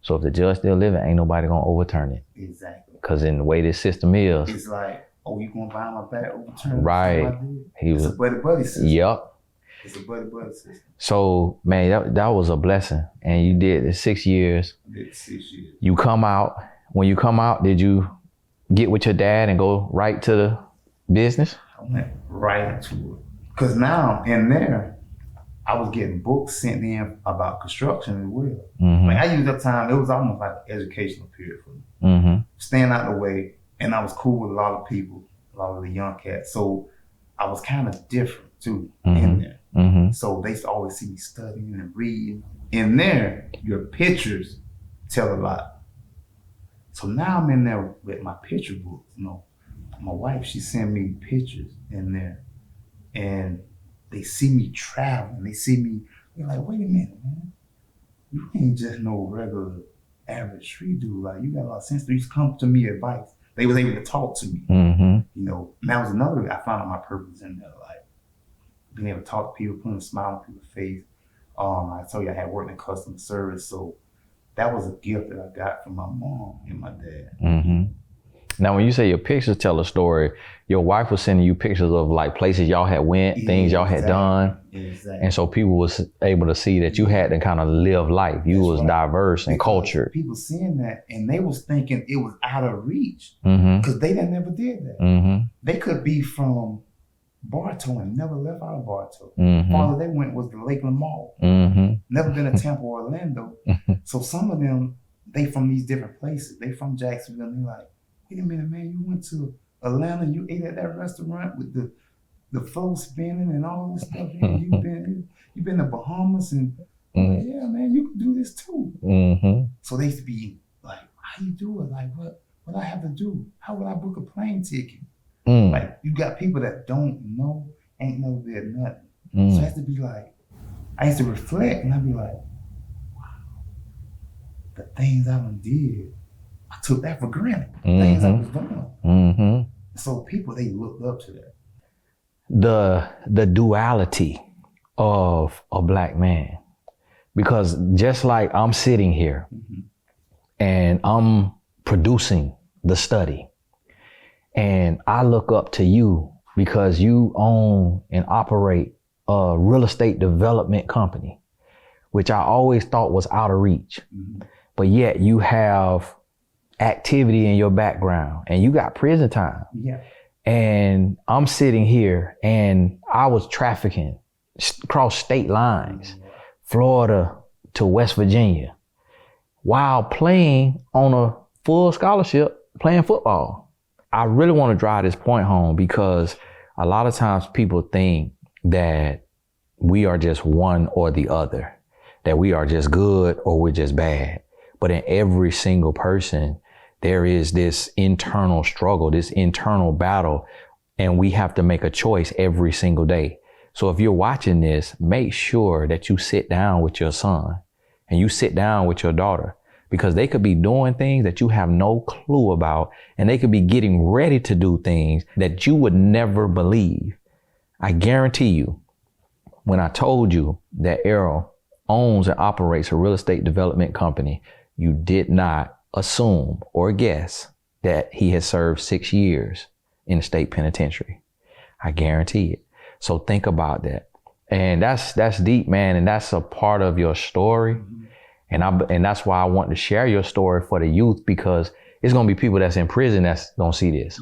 So if the judge still living, ain't nobody gonna overturn it. Exactly. Because in the way this system is. It's like, oh, you gonna buy my back, overturn it? Right. It's a buddy system. Yep. It's a buddy system. So, man, that was a blessing. And you did it 6 years. I did 6 years. You come out. When you come out, did you get with your dad and go right to the business? I went right to it. Because now, in there, I was getting books sent in about construction as well. Like I used that time, it was almost like an educational period for me. Staying out the way, and I was cool with a lot of people, a lot of the young cats. So I was kind of different too in there. So they used to always see me studying and reading. In there, your pictures tell a lot. So now I'm in there with my picture books. My wife, she sent me pictures in there, and they see me traveling. They see me, they're like, wait a minute, man. You ain't just no regular average street dude. Like, you got a lot of sense. They used to come to me advice. They was able to talk to me. And that was another, I found out my purpose in there. Like, being able to talk to people, putting a smile on people's face. I told you I had worked in customer service. So that was a gift that I got from my mom and my dad. Now, when you say your pictures tell a story, your wife was sending you pictures of like places y'all had went, things y'all had done. And so people was able to see that you had to kind of live life. You was diverse and cultured. People seeing that, and they was thinking it was out of reach because they never did that. They could be from Bartow and never left out of Bartow. Mm-hmm. Farther they went was the Lakeland Mall. Mm-hmm. Never been to Tampa or Orlando. So some of them, they from these different places. They from Jacksonville, and they're like, wait a minute, man, you went to Atlanta, you ate at that restaurant with the flow spinning and all this stuff. You've been to Bahamas, and like, yeah, man, you can do this too. Mm-hmm. So they used to be like, how you do it? Like, what I have to do? How would I book a plane ticket? Like, you got people that don't know, ain't never did nothing. So I have to be like, I used to reflect, and I'd be like, wow, the things I done did, I took that for granted. The things I was doing. So people, they looked up to that. The duality of a Black man, because just like I'm sitting here and I'm producing the study, and I look up to you because you own and operate a real estate development company, which I always thought was out of reach. But yet you have activity in your background and you got prison time. Yeah. And I'm sitting here and I was trafficking across state lines, Florida to West Virginia, while playing on a full scholarship, playing football. I really want to drive this point home because a lot of times people think that we are just one or the other, that we are just good or we're just bad. But in every single person, there is this internal struggle, this internal battle, and we have to make a choice every single day. So if you're watching this, make sure that you sit down with your son and you sit down with your daughter, because they could be doing things that you have no clue about, and they could be getting ready to do things that you would never believe. I guarantee you, when I told you that Errol owns and operates a real estate development company, you did not assume or guess that he has served 6 years in the state penitentiary. I guarantee it. So think about that. And that's deep, man. And that's a part of your story. And that's why I want to share your story for the youth, because it's going to be people that's in prison that's going to see this.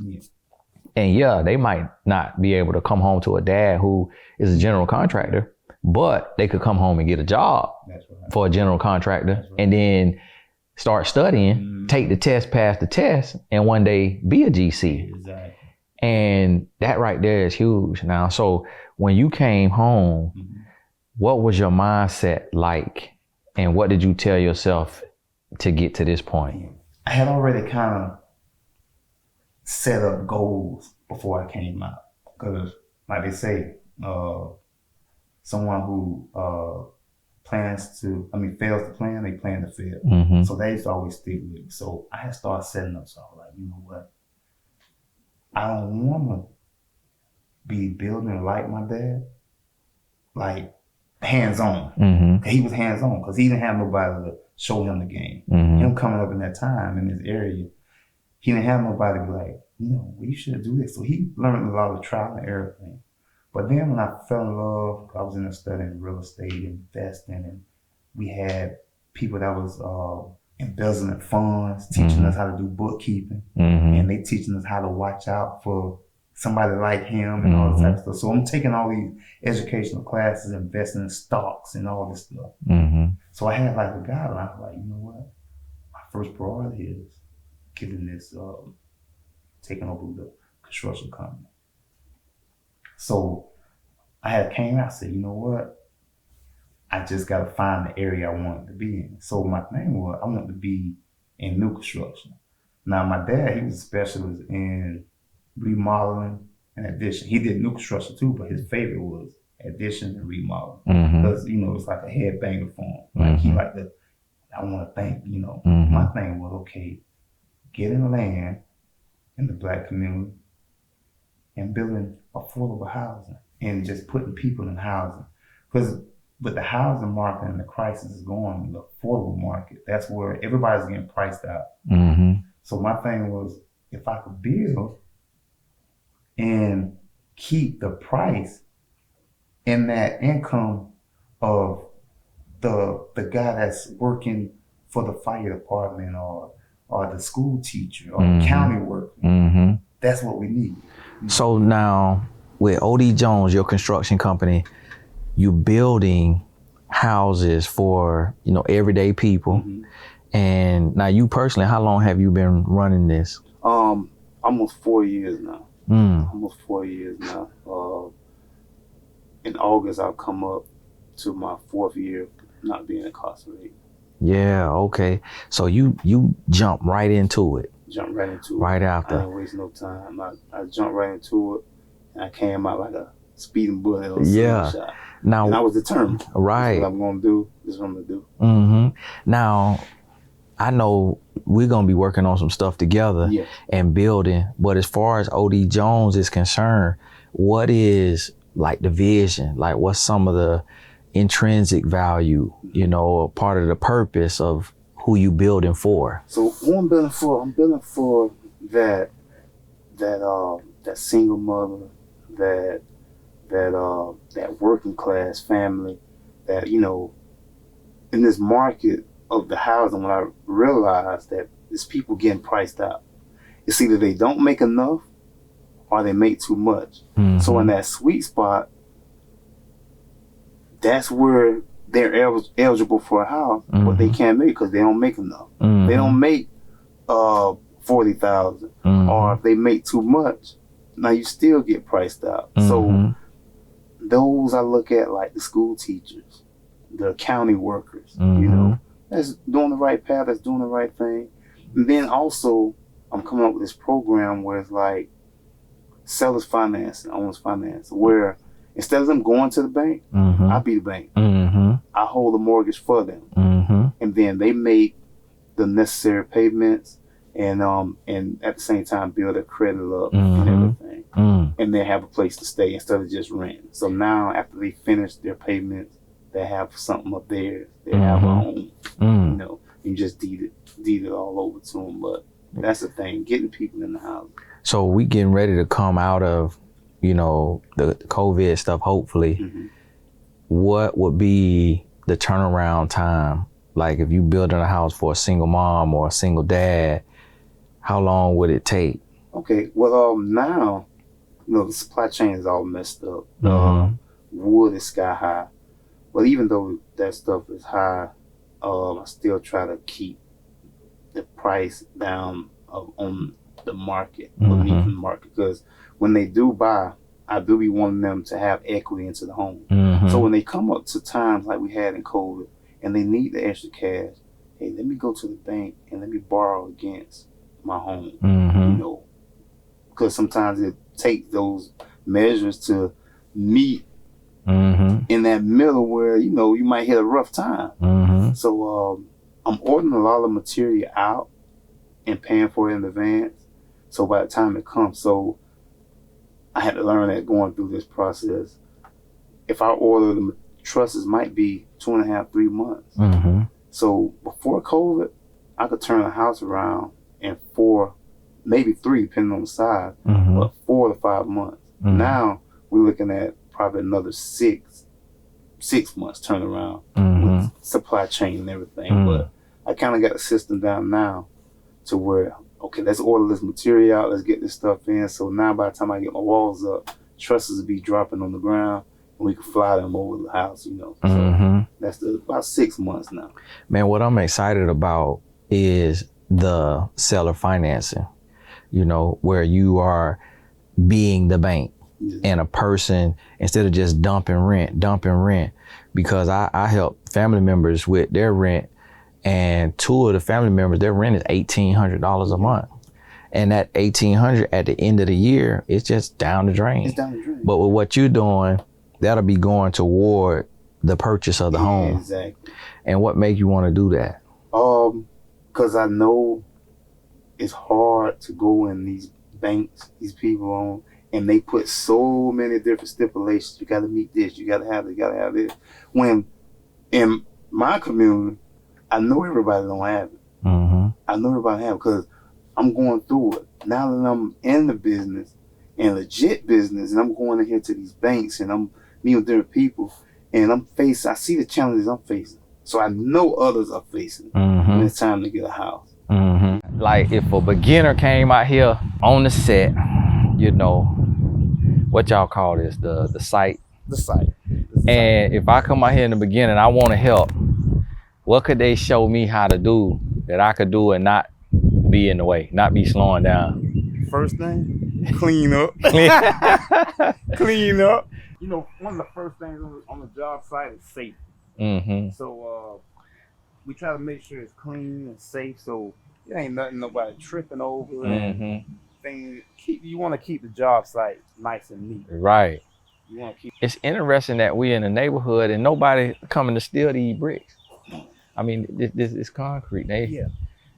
And yeah, they might not be able to come home to a dad who is a general contractor, but they could come home and get a job for a general contractor and then start studying, take the test, pass the test, and one day be a GC. Exactly. And that right there is huge now. So when you came home, what was your mindset like? And what did you tell yourself to get to this point? I had already kind of set up goals before I came out. Because like they say, someone who fails to plan, they plan to fail. So they used to always stick with me. So I had started setting up, so I was like, you know what? I don't want to be building like my dad, like hands-on. He was hands-on because he didn't have nobody to show him the game. Him coming up in that time in this area, he didn't have nobody to be like, we should do this. So he learned a lot of trial and error things. But then when I fell in love, I was in a studying real estate, investing, and we had people that was embezzling funds, teaching us how to do bookkeeping, and they teaching us how to watch out for somebody like him and all this type of stuff. So I'm taking all these educational classes, investing in stocks and all this stuff. So I had like a guideline. I was like, you know what? My first priority is getting this, taking over the construction company. So I had came out and said, you know what? I just got to find the area I wanted to be in. So my thing was, I wanted to be in new construction. Now my dad, he was a specialist in remodeling and addition. He did new construction too, but his favorite was addition and remodeling. Because, it's like a headbanger for him. Like he like the, I want to think, my thing was, okay, getting land in the Black community and building affordable housing and just putting people in housing. Because with the housing market and the crisis is going, the affordable market, that's where everybody's getting priced out. So my thing was, if I could build and keep the price and that income of the guy that's working for the fire department or the school teacher or the county worker, that's what we need. So now, with OD Jones, your construction company, you building houses for, you know, everyday people. Mm-hmm. And now you personally, how long have you been running this? Almost 4 years now. Almost 4 years now. In August, I'll come up to my 4th year not being incarcerated. Yeah, okay. So you jump right into it. Jump right into it. Right after. I didn't waste no time. I jumped right into it, and I came out like a speeding bullet or a slingshot. Now, and I was determined. Right. This is what I'm going to do. This is what I'm going to do. Mm-hmm. Now, I know we're going to be working on some stuff together and building, but as far as OD Jones is concerned, what is like the vision? Like what's some of the intrinsic value, you know, part of the purpose of who you building for? So who I'm building for that single mother, that working class family, that, you know, in this market of the housing, when I realized that it's people getting priced out. It's either they don't make enough or they make too much. Mm-hmm. So in that sweet spot, that's where they're eligible for a house, but they can't make it because they don't make enough. Mm-hmm. They don't make $40,000, or if they make too much, now you still get priced out. Mm-hmm. So those I look at like the school teachers, the county workers, you know, that's doing the right path, that's doing the right thing. And then also, I'm coming up with this program where it's like sellers finance and owners finance, where instead of them going to the bank, I be the bank. Mm-hmm. I hold the mortgage for them. Mm-hmm. And then they make the necessary payments and at the same time build their credit up and everything. And then have a place to stay instead of just rent. So now after they finish their payments, they have something up there. They have a home. You know, you just deed it all over to them. But that's the thing, getting people in the house. So we getting ready to come out of, you know, the COVID stuff, hopefully. Mm-hmm. What would be the turnaround time? Like if you building a house for a single mom or a single dad, how long would it take? Okay, well, now, you know, the supply chain is all messed up. Wood is sky high. But even though that stuff is high, I still try to keep the price down on the market, beneath the market. Because when they do buy, I do be wanting them to have equity into the home. So when they come up to times like we had in COVID and they need the extra cash, hey, let me go to the bank and let me borrow against my home. You know, because sometimes it takes those measures to meet in that middle where, you know, you might hit a rough time. So I'm ordering a lot of material out and paying for it in advance. So by the time it comes, so I had to learn that going through this process. If I order the trusses, might be 2.5, 3 months. So before COVID, I could turn a house around in 4, maybe 3, depending on the size, but 4 to 5 months. Now we're looking at probably another 6 months turnaround with supply chain and everything. But I kind of got the system down now to where, okay, let's order this material out, let's get this stuff in. So now by the time I get my walls up, trusses will be dropping on the ground and we can fly them over the house, you know. So that's about 6 months now. Man, what I'm excited about is the seller financing, you know, where you are being the bank and a person, instead of just dumping rent, because I help family members with their rent, and 2 of the family members, their rent is $1,800 a month. And that $1,800 at the end of the year, it's just down the drain. It's down the drain. But with what you're doing, that'll be going toward the purchase of the home. Exactly. And what make you want to do that? Because I know it's hard to go in these banks, these people on, and they put so many different stipulations. You got to meet this, you got to have this, you got to have this. When in my community, I know everybody don't have it. I know everybody have it because I'm going through it. Now that I'm in the business, and legit business, and I'm going in here to these banks, and I'm meeting with different people, and I see the challenges I'm facing. So I know others are facing when it's time to get a house. Like if a beginner came out here on the set, you know, what y'all call this, the site. The site. And if I come out here in the beginning, I want to help. What could they show me how to do that I could do and not be in the way, not be slowing down? First thing, clean up. Clean up. You know, one of the first things on the job site is safety. Mm-hmm. So we try to make sure it's clean and safe, so it ain't nothing nobody tripping over. And things. You want to keep the job site nice and neat. Right. You want to keep. It's interesting that we in the neighborhood and nobody coming to steal these bricks. I mean, this is concrete. They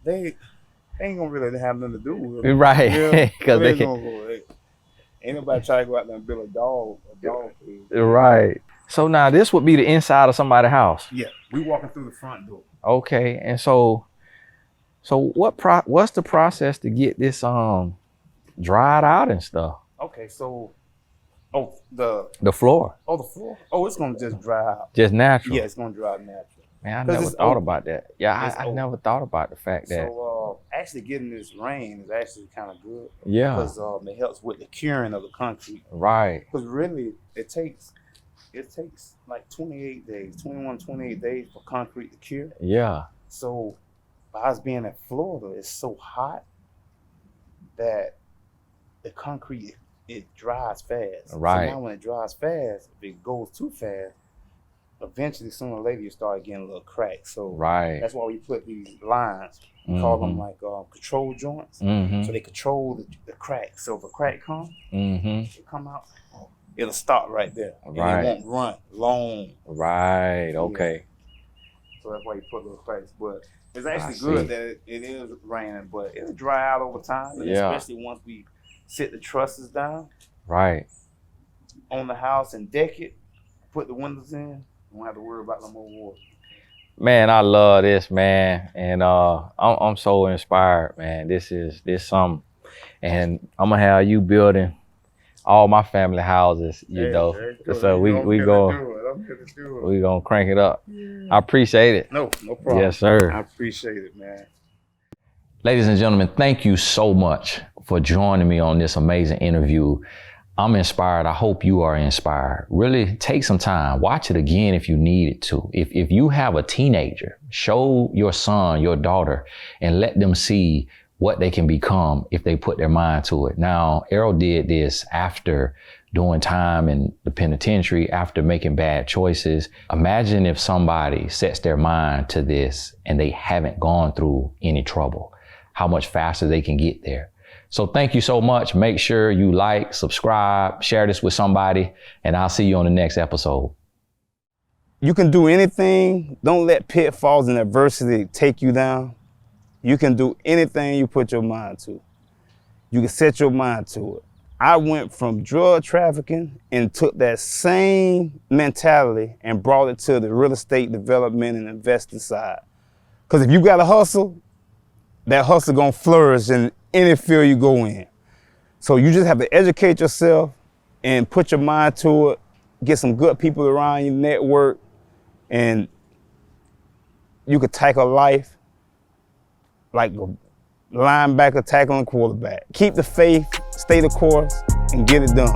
ain't gonna really have nothing to do with it. right, because they can. Ain't nobody try to go out there and build a dog cage. Right. So now this would be the inside of somebody's house. Yeah, we walking through the front door. Okay, and so what's the process to get this dried out and stuff? Okay, so the floor. Oh, the floor. Oh, it's gonna just dry out. Just natural. Yeah, it's gonna dry out natural. Man, I never thought about that. Yeah, I never thought about the fact that. So actually getting this rain is actually kind of good. Yeah. Because it helps with the curing of the concrete. Right. Because really, it takes like 28 days for concrete to cure. Yeah. So by us being in Florida, it's so hot that the concrete, it dries fast. Right. So now when it dries fast, if it goes too fast, eventually sooner or later you start getting a little cracks. So right. That's why we put these lines. We call them like control joints. So they control the crack. So if a crack comes, it come out, it'll stop right there. Right. And it won't run long. Right. Okay. Yeah. So that's why you put little cracks. But it's actually good that it is raining, but it'll dry out over time. And especially once we sit the trusses down. Right. On the house and deck it, put the windows in. You won't have to worry about no more water. Man, I love this, man, and I'm so inspired, man. This something, and I'm gonna have you building all my family houses, you know. So we gonna crank it up. Yeah. I appreciate it. No problem. Yes, sir. I appreciate it, man. Ladies and gentlemen, thank you so much for joining me on this amazing interview. I'm inspired. I hope you are inspired. Really take some time. Watch it again if you need it to. If you have a teenager, show your son, your daughter, and let them see what they can become if they put their mind to it. Now, Errol did this after doing time in the penitentiary, after making bad choices. Imagine if somebody sets their mind to this and they haven't gone through any trouble, how much faster they can get there. So thank you so much. Make sure you like, subscribe, share this with somebody, and I'll see you on the next episode. You can do anything. Don't let pitfalls and adversity take you down. You can do anything you put your mind to. You can set your mind to it. I went from drug trafficking and took that same mentality and brought it to the real estate development and investing side. Because if you got a hustle, that hustle gonna flourish in any field you go in. So you just have to educate yourself and put your mind to it, get some good people around your network, and you could tackle life like a linebacker tackling a quarterback. Keep the faith, stay the course, and get it done.